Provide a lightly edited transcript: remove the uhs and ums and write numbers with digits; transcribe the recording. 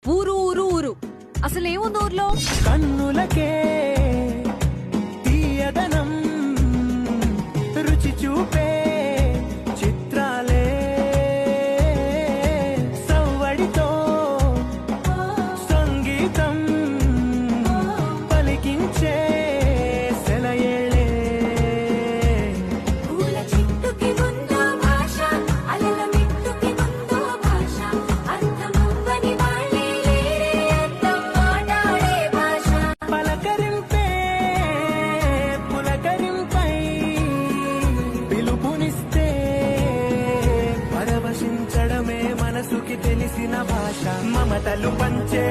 ఊరు ఊరు ఊరు అసలేముంది ఊర్లో? కన్నులకే తీయదనం రుచి చూపే చిత్రాలే సవ్వడితో సంగీతం పలికించే సెలయేళే పూల చిట్టుకి ఉందో భాష అలల మిట్టుకి ఉందో భాష అర్థమవ్వని వాళ్ళే లేరే అర్థం మాట్లాడే భాష పలకరింపే పులకరింపై పిలుపునిస్తే పరవశించడమే మనసుకి తెలిసిన భాష మమతలు పంచే